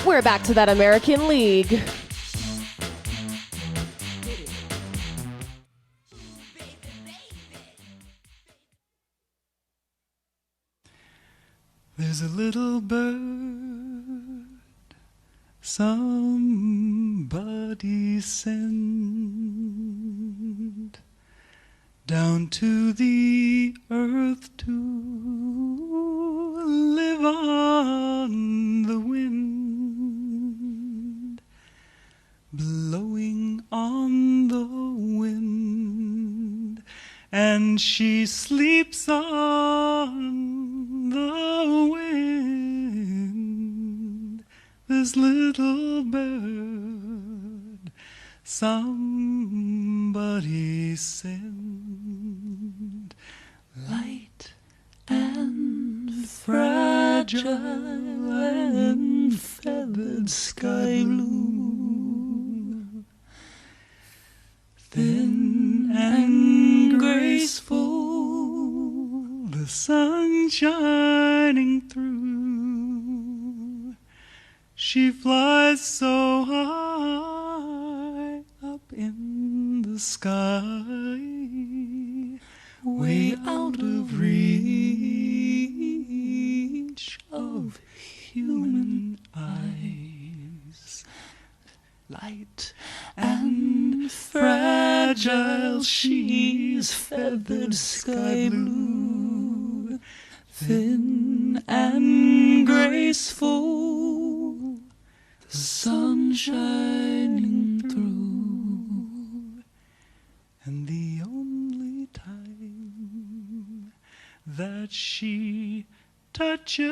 We're back to that American League. There's a little bird somebody sent down to the earth to live on the wind, blowing on the wind, and she sleeps on the wind. This little bird somebody sent, light and fragile and feathered sky blue, thin and graceful, the sun shining through. She flies so high up in the sky, way out of reach of human eyes. Light and fragile, she's feathered sky blue, thin and graceful, the sun shining through. And the only time that she touches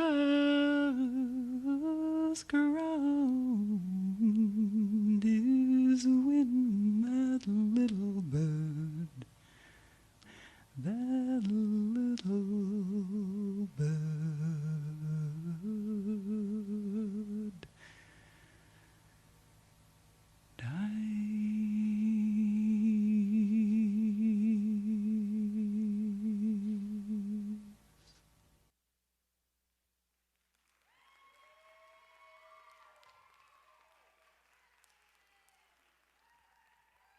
ground is when that little bird, that